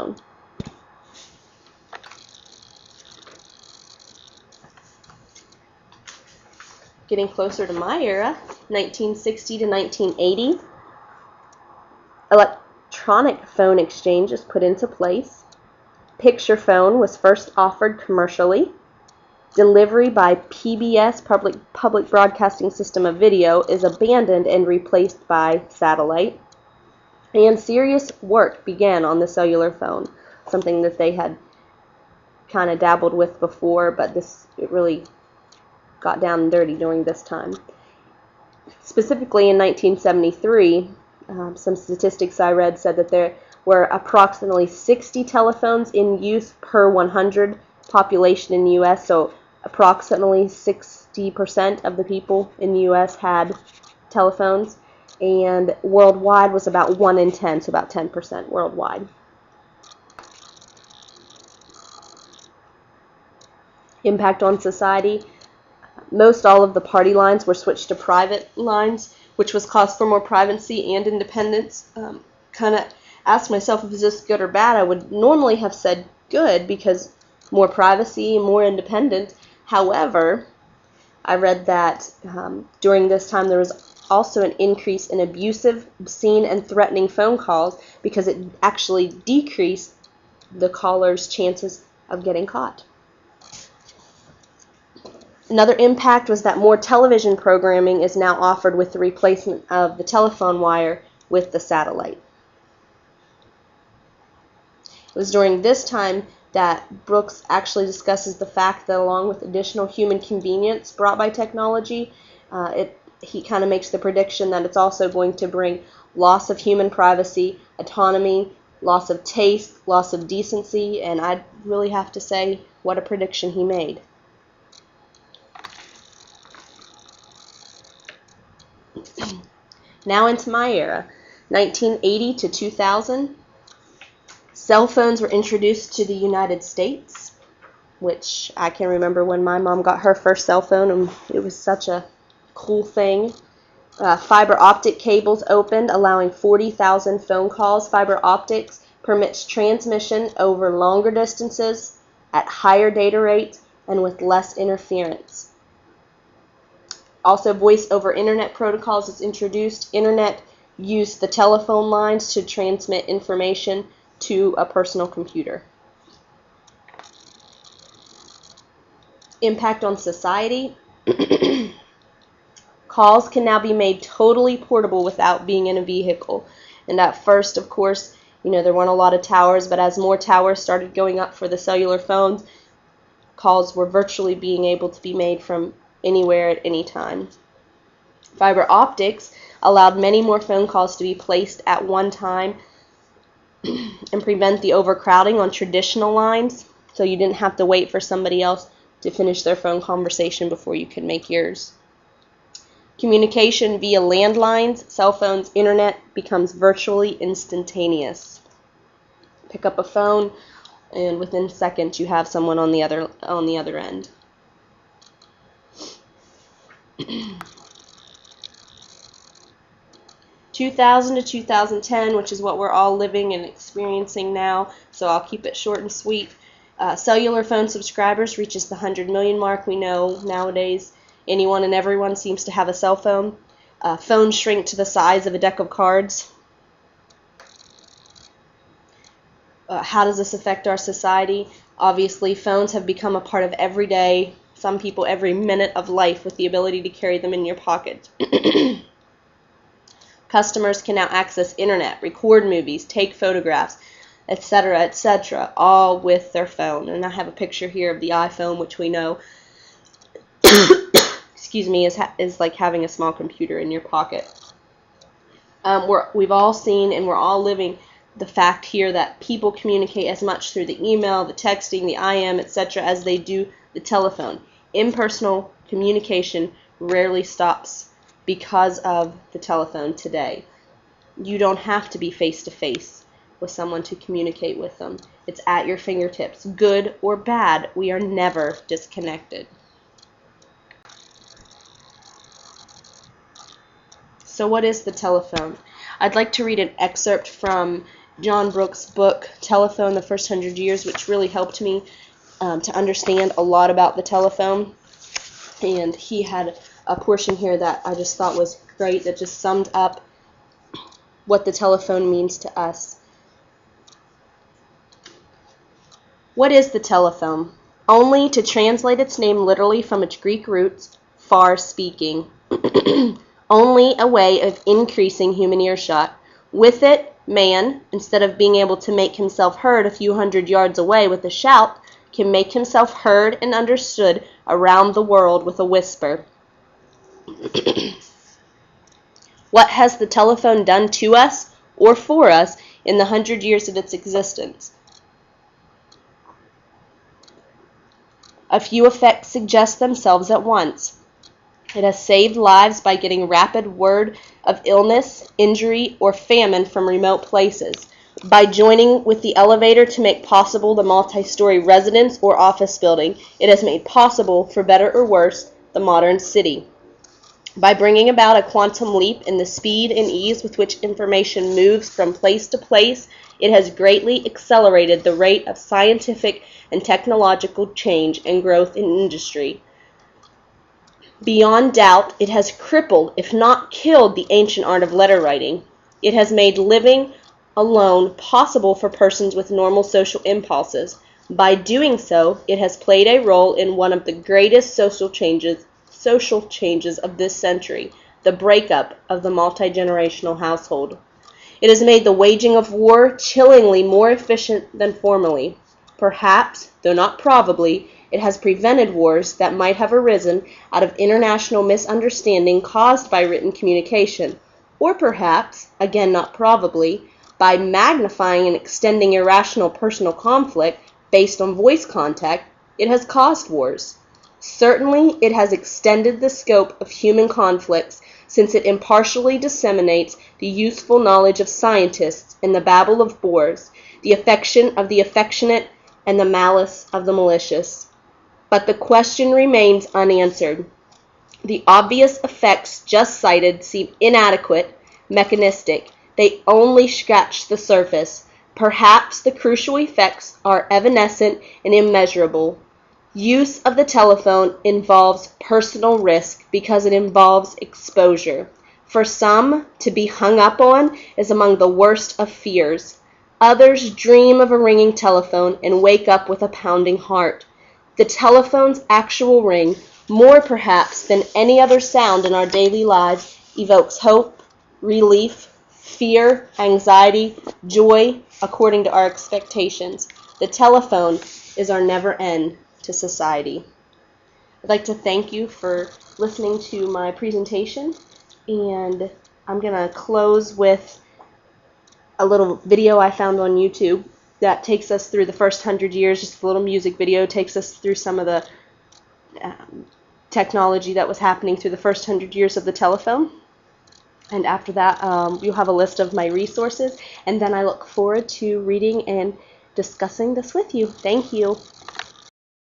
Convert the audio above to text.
telephone. Getting closer to my era, 1960 to 1980, electronic phone exchange is put into place. Picture phone was first offered commercially. Delivery by PBS, Public Broadcasting System of Video, is abandoned and replaced by satellite. And serious work began on the cellular phone, something that they had kind of dabbled with before, but it really got down and dirty during this time. Specifically in 1973, some statistics I read said that there were approximately 60 telephones in use per 100 population in the U.S., so approximately 60% of the people in the U.S. had telephones, and worldwide was about 1 in 10, so about 10% worldwide. Impact on society. Most all of the party lines were switched to private lines, which was cause for more privacy and independence. Kind of asked myself if this good or bad. I would normally have said good, because more privacy, more independent. However, I read that during this time there was also an increase in abusive, obscene, and threatening phone calls, because it actually decreased the caller's chances of getting caught. Another impact was that more television programming is now offered with the replacement of the telephone wire with the satellite. It was during this time that Brooks actually discusses the fact that along with additional human convenience brought by technology, he kind of makes the prediction that it's also going to bring loss of human privacy, autonomy, loss of taste, loss of decency, and I'd really have to say what a prediction he made. Now into my era, 1980 to 2000. Cell phones were introduced to the United States, which I can remember when my mom got her first cell phone, and it was such a cool thing. Fiber optic cables opened, allowing 40,000 phone calls. Fiber optics permits transmission over longer distances at higher data rates and with less interference. Also, voice over internet protocols is introduced. Internet used the telephone lines to transmit information to a personal computer. Impact on society. Calls can now be made totally portable without being in a vehicle. And at first, of course, there weren't a lot of towers, but as more towers started going up for the cellular phones, calls were virtually being able to be made from anywhere at any time. Fiber optics allowed many more phone calls to be placed at one time and prevent the overcrowding on traditional lines, so you didn't have to wait for somebody else to finish their phone conversation before you could make yours. Communication via landlines, cell phones, internet becomes virtually instantaneous. Pick up a phone, and within seconds you have someone on the other end. 2000 to 2010, which is what we're all living and experiencing now, so I'll keep it short and sweet. Cellular phone subscribers reaches the 100 million mark. We know nowadays anyone and everyone seems to have a cell phone. Phones shrink to the size of a deck of cards. How does this affect our society? Obviously, phones have become a part of every day, some people every minute of life, with the ability to carry them in your pocket. Customers can now access internet, record movies, take photographs, etc., all with their phone. And I have a picture here of the iPhone, which we know is like having a small computer in your pocket. We've all seen and we're all living the fact here that people communicate as much through the email, the texting, the IM, etc., as they do the telephone. Impersonal communication rarely stops because of the telephone today. You don't have to be face-to-face with someone to communicate with them. It's at your fingertips. Good or bad, we are never disconnected. So what is the telephone? I'd like to read an excerpt from John Brooks' book, Telephone, The First 100 Years, which really helped me to understand a lot about the telephone. And he had a portion here that I just thought was great, that just summed up what the telephone means to us. What is the telephone? Only, to translate its name literally from its Greek roots, far speaking. Only a way of increasing human earshot. With it, man, instead of being able to make himself heard a few hundred yards away with a shout, can make himself heard and understood around the world with a whisper. What has the telephone done to us or for us in the 100 years of its existence? A few effects suggest themselves at once. It has saved lives by getting rapid word of illness, injury, or famine from remote places, by joining with the elevator to make possible the multi-story residence or office building. It has made possible, for better or worse, the modern city. By bringing about a quantum leap in the speed and ease with which information moves from place to place, it has greatly accelerated the rate of scientific and technological change and growth in industry. Beyond doubt, it has crippled, if not killed, the ancient art of letter writing. It has made living alone possible for persons with normal social impulses. By doing so, it has played a role in one of the greatest social changes of this century, the breakup of the multi-generational household. It has made the waging of war chillingly more efficient than formerly. Perhaps, though not probably, it has prevented wars that might have arisen out of international misunderstanding caused by written communication. Or perhaps, again not probably, by magnifying and extending irrational personal conflict based on voice contact, it has caused wars. Certainly, it has extended the scope of human conflicts, since it impartially disseminates the useful knowledge of scientists in the babble of bores, the affection of the affectionate, and the malice of the malicious. But the question remains unanswered. The obvious effects just cited seem inadequate, mechanistic. They only scratch the surface. Perhaps the crucial effects are evanescent and immeasurable. Use of the telephone involves personal risk because it involves exposure. For some, to be hung up on is among the worst of fears. Others dream of a ringing telephone and wake up with a pounding heart. The telephone's actual ring, more perhaps than any other sound in our daily lives, evokes hope, relief, fear, anxiety, joy, according to our expectations. The telephone is our never end to society. I'd like to thank you for listening to my presentation, and I'm going to close with a little video I found on YouTube that takes us through the first 100 years. Just a little music video takes us through some of the technology that was happening through the first 100 years of the telephone. And after that, you'll have a list of my resources, and then I look forward to reading and discussing this with you. Thank you.